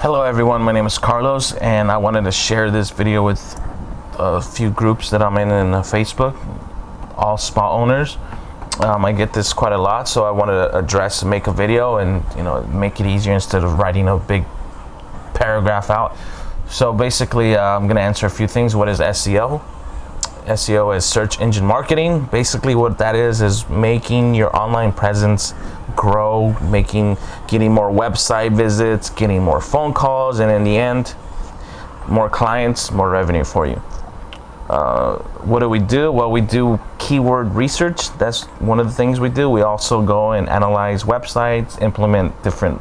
Hello everyone, my name is Carlos and I wanted to share this video with a few groups that I'm in Facebook, all spa owners. I get this quite a lot, so I wanted to make a video and make it easier instead of writing a big paragraph out. So basically I'm going to answer a few things. What is SEO? SEO is search engine marketing. Basically what that is making your online presence grow, getting more website visits, getting more phone calls, and in the end, more clients, more revenue for you. What do we do? Well, we do keyword research. That's one of the things we do. We also go and analyze websites, implement different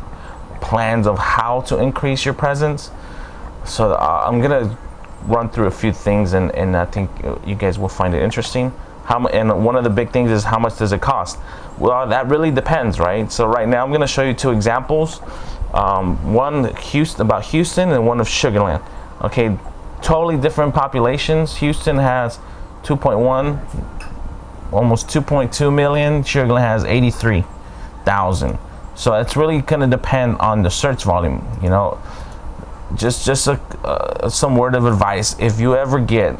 plans of how to increase your presence. So I'm gonna run through a few things, and I think you guys will find it interesting. And one of the big things is, how much does it cost? Well, that really depends, right? So right now I'm going to show you two examples. One about Houston and one of Sugar Land. Okay, totally different populations. Houston has 2.1, almost 2.2 million. Sugar Land has 83,000. So it's really going to depend on the search volume. Just some word of advice: if you ever get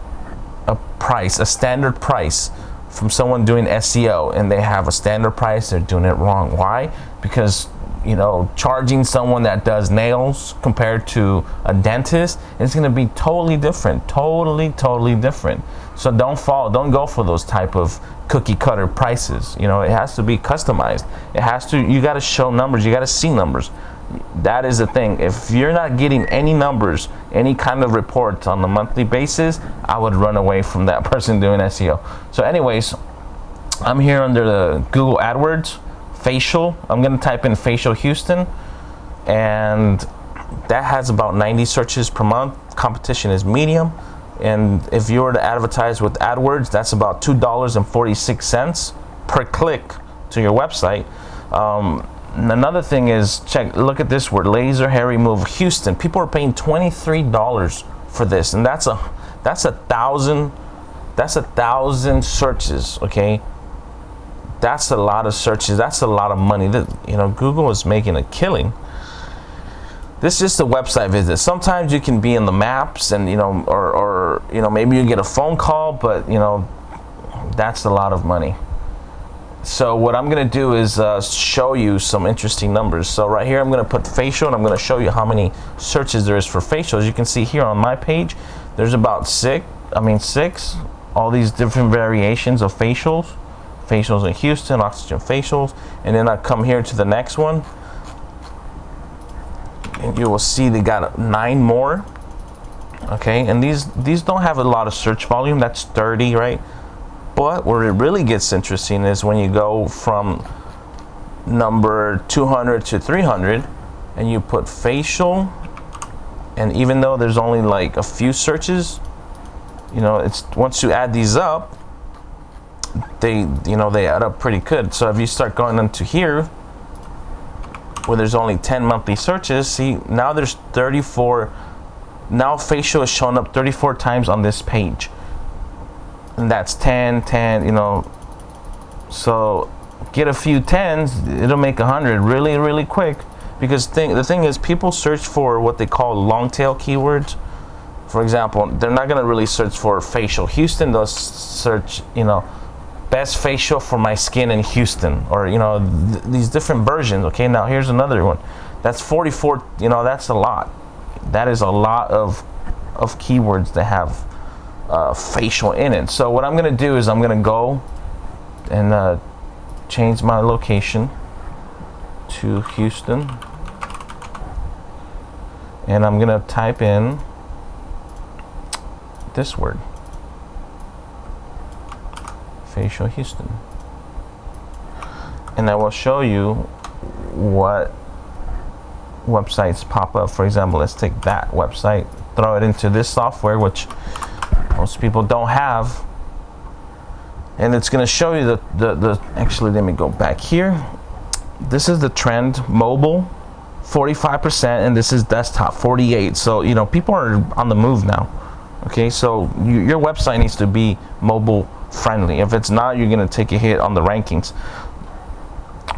a standard price from someone doing SEO and they have a standard price, they're doing it wrong. Why? Because charging someone that does nails compared to a dentist is going to be totally different, totally different. So don't go for those type of cookie cutter prices. It has to be customized. You got to show numbers, you got to see numbers. That is the thing. If you're not getting any numbers, any kind of reports on a monthly basis, I would run away from that person doing SEO. So anyways, I'm here under the Google AdWords facial. I'm going to type in facial Houston, and that has about 90 searches per month. Competition is medium, and if you were to advertise with AdWords, that's about $2.46 per click to your website. Another thing is, look at this word, laser hair remove Houston. People are paying $23 for this, and that's a thousand searches. Okay, that's a lot of searches. That's a lot of money. Google is making a killing. This is just a website visit. Sometimes you can be in the maps, and or maybe you get a phone call, but that's a lot of money. So what I'm going to do is show you some interesting numbers. So right here I'm going to put facial, and I'm going to show you how many searches there is for facials. You can see here on my page there's about six, all these different variations of facials in Houston, oxygen facials. And then I come here to the next one, and you will see they got 9 more. Okay, and these don't have a lot of search volume. That's 30, right? But where it really gets interesting is when you go from number 200 to 300 and you put facial, and even though there's only like a few searches, it's once you add these up, they add up pretty good. So if you start going into here where there's only 10 monthly searches, see, now there's 34. Now facial is showing up 34 times on this page. And that's 10, so get a few 10s, it'll make 100 really quick. Because the thing is, people search for what they call long tail keywords. For example, they're not going to really search for facial Houston. They'll search best facial for my skin in Houston, or these different versions. Okay, now here's another one. That's 44. That's a lot. That is a lot of keywords that have facial in it. So what I'm going to do is I'm going to go and change my location to Houston, and I'm going to type in this word, facial Houston, and I will show you what websites pop up. For example, let's take that website, throw it into this software, which most people don't have, and it's going to show you the actually, let me go back here. This is the trend: mobile 45%, and this is desktop 48. So people are on the move now. Okay, so your website needs to be mobile friendly. If it's not, you're going to take a hit on the rankings.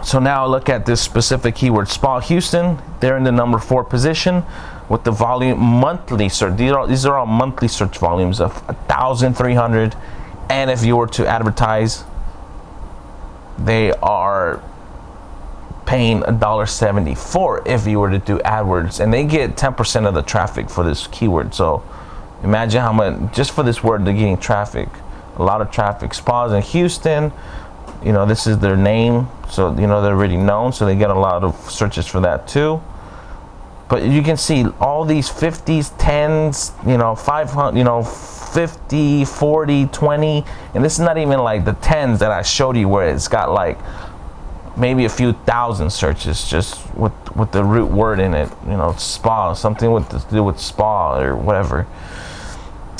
So now look at this specific keyword, Spa Houston. They're in the number 4 position with the volume monthly search. These are all monthly search volumes of 1,300. And if you were to advertise, they are paying $1.74 if you were to do AdWords, and they get 10% of the traffic for this keyword. So imagine how much just for this word they're getting traffic. A lot of traffic. Spas in Houston, you know, this is their name, so you know they're already known, so they get a lot of searches for that too. But you can see all these 50s, 10s, you know, 500, you know, 50, 40, 20, and this is not even like the 10s that I showed you where it's got like maybe a few thousand searches just with the root word in it, you know, spa, something to do with spa or whatever.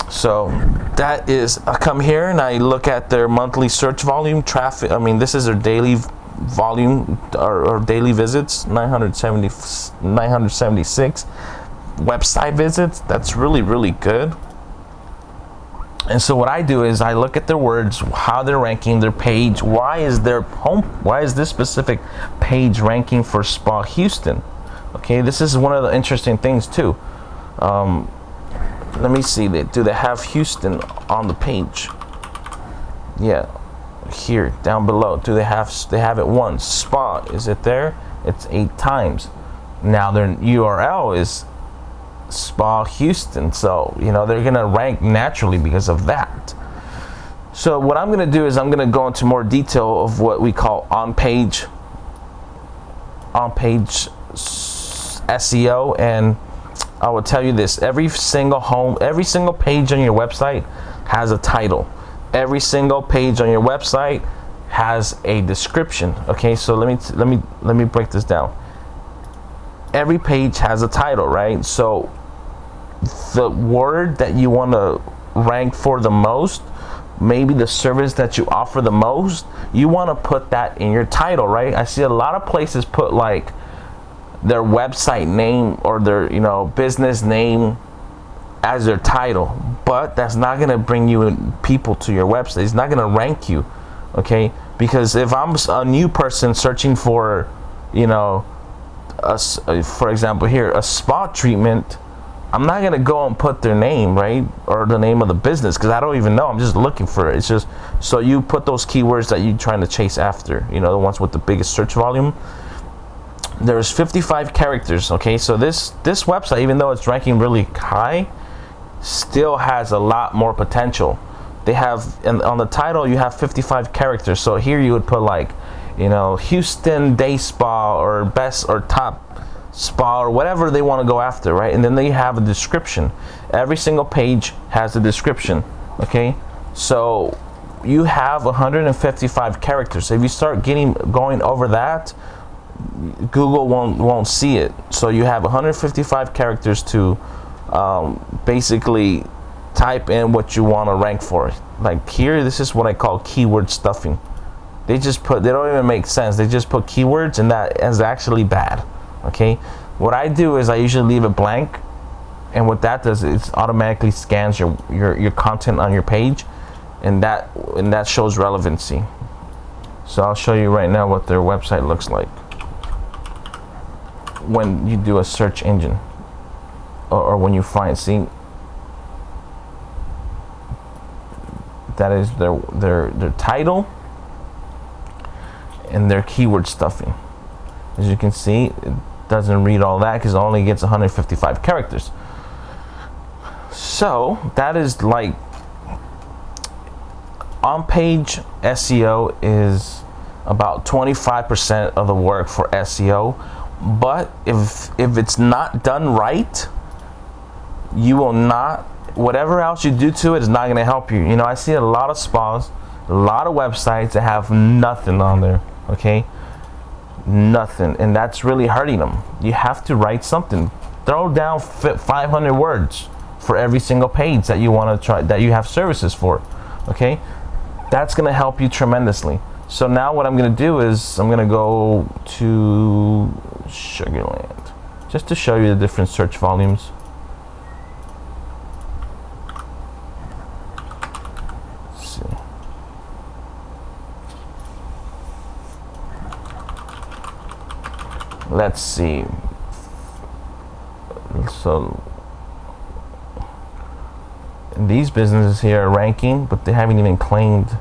So that is, I come here and I look at their monthly search volume traffic. I mean, this is their daily volume or daily visits, 976 website visits. That's really, really good. And so what I do is I look at their words, how they're ranking, their page. Why is this specific page ranking for Spa Houston? Okay, this is one of the interesting things too. Let me see, do they have Houston on the page? Yeah, here down below. They have it once. Spa, is it there? It's 8 times. Now their URL is Spa Houston, so you know they're gonna rank naturally because of that. So what I'm gonna do is I'm gonna go into more detail of what we call on-page SEO, and I will tell you this: every single page on your website has a title. Every single page on your website has a description. Okay, so let me break this down. Every page has a title, right? So the word that you want to rank for the most, maybe the service that you offer the most, you want to put that in your title, right? I see a lot of places put like their website name or their, you know, business name as their title, but that's not going to bring you people to your website. It's not going to rank you, okay? Because if I'm a new person searching for, you know, for example here, a spa treatment, I'm not going to go and put their name, right, or the name of the business, because I don't even know. I'm just looking for it. It's just, so you put those keywords that you're trying to chase after, you know, the ones with the biggest search volume. There's 55 characters, okay? So this website, even though it's ranking really high, still has a lot more potential. They have, and on the title you have 55 characters. So here you would put like, you know, Houston Day Spa or best or top spa or whatever they want to go after, right? And then they have a description. Every single page has a description, okay? So you have 155 characters. So if you start going over that, Google won't see it. So you have 155 characters to basically type in what you want to rank for. Like here, this is what I call keyword stuffing. They don't even make sense. They just put keywords, and that is actually bad. Okay, what I do is I usually leave it blank, and what that does is automatically scans your content on your page, and that shows relevancy. So I'll show you right now what their website looks like when you do a search engine, or when you see that is their title and their keyword stuffing. As you can see, it doesn't read all that because it only gets 155 characters. So that is like, on-page SEO is about 25% of the work for SEO. But if it's not done right, you will not, whatever else you do to it is not going to help you. You know, I see a lot of spas, a lot of websites that have nothing on there, okay? Nothing, and that's really hurting them. You have to write something. Throw down 500 words for every single page that you want to try, that you have services for, okay? That's going to help you tremendously. So now what I'm going to do is I'm going to go to Sugarland just to show you the different search volumes. Let's see. let's see. So these businesses here are ranking, but they haven't even claimed.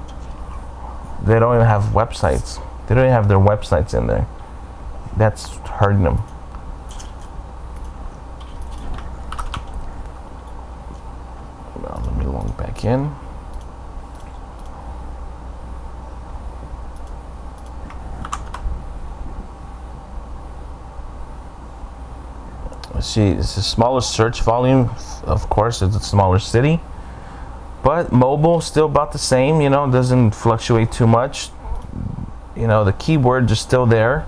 They don't even have websites. They don't even have their websites in there. That's hurting them. Now, let me log back in. See, it's a smaller search volume. Of course, it's a smaller city, but mobile still about the same. You know, doesn't fluctuate too much. You know, the keywords are still there.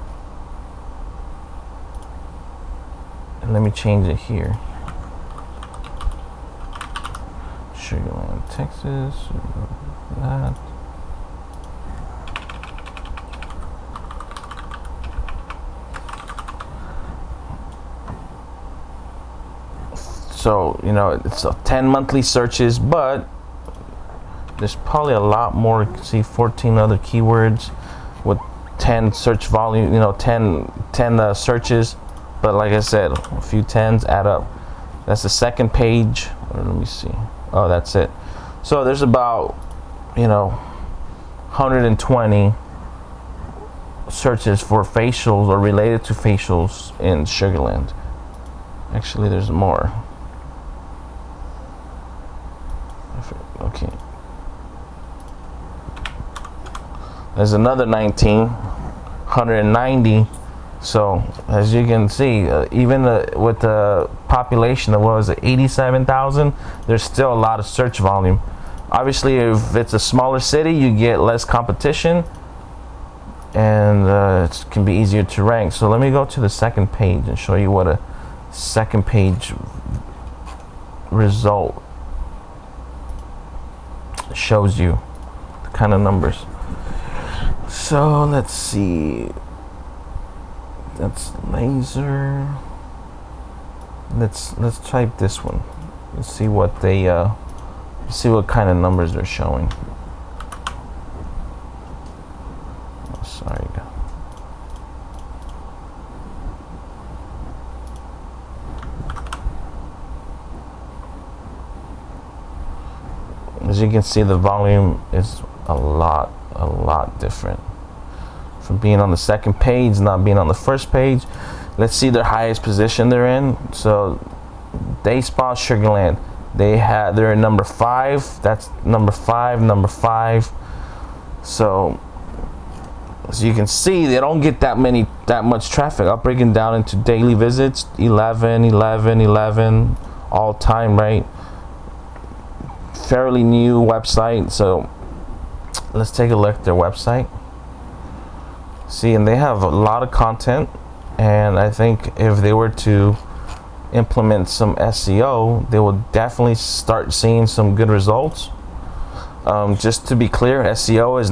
And let me change it here. Sugar Land, Texas. That. So, you know, it's 10 monthly searches, but there's probably a lot more. You can see 14 other keywords with 10 search volume, you know, 10 searches. But like I said, a few tens add up. That's the second page. Or let me see. Oh, that's it. So there's about, you know, 120 searches for facials or related to facials in Sugar Land. Actually, there's more. Okay. There's another 190. So as you can see, even with the population of, what was it, 87,000, there's still a lot of search volume. Obviously, if it's a smaller city, you get less competition, and it can be easier to rank. So let me go to the second page and show you what a second page result shows you, the kind of numbers. So let's see. That's laser. Let's type this one. Let's see what they see what kind of numbers they're showing. Oh, sorry. As you can see, the volume is a lot different. From being on the second page, not being on the first page. Let's see their highest position they're in. So they spot Sugar Land. They're in number 5. That's number 5. So as you can see, they don't get that much traffic. I'll break it down into daily visits, 11 all time, right? Fairly new website. So let's take a look at their website. See, and they have a lot of content, and I think if they were to implement some SEO, they will definitely start seeing some good results. Just to be clear, SEO is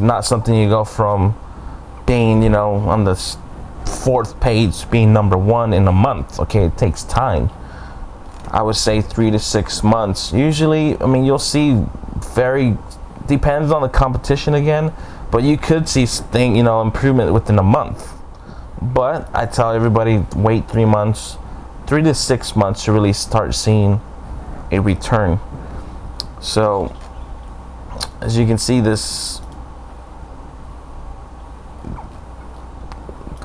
not something you go from being, you know, on the 4th page being number 1 in a month. Okay, it takes time. I would say 3 to 6 months. Usually, I mean, you'll see depends on the competition again, but you could see improvement within a month. But I tell everybody, wait 3 months, 3 to 6 months to really start seeing a return. So as you can see, this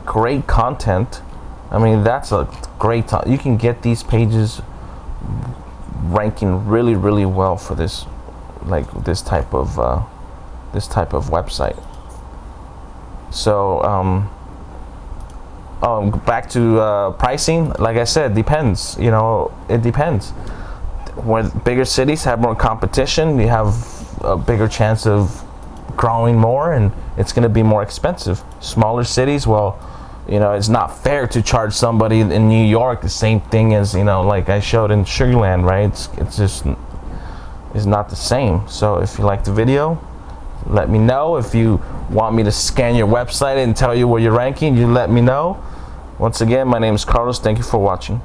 great content. I mean, that's a great time. You can get these pages ranking really well for this type of website. So back to pricing. Like I said, depends. You know, it depends. When bigger cities have more competition, you have a bigger chance of growing more, and it's going to be more expensive. Smaller cities, well, you know, it's not fair to charge somebody in New York the same thing as, you know, like I showed in Sugar Land, right? It's just, it's not the same. So if you like the video, let me know. If you want me to scan your website and tell you where you're ranking, you let me know. Once again, my name is Carlos. Thank you for watching.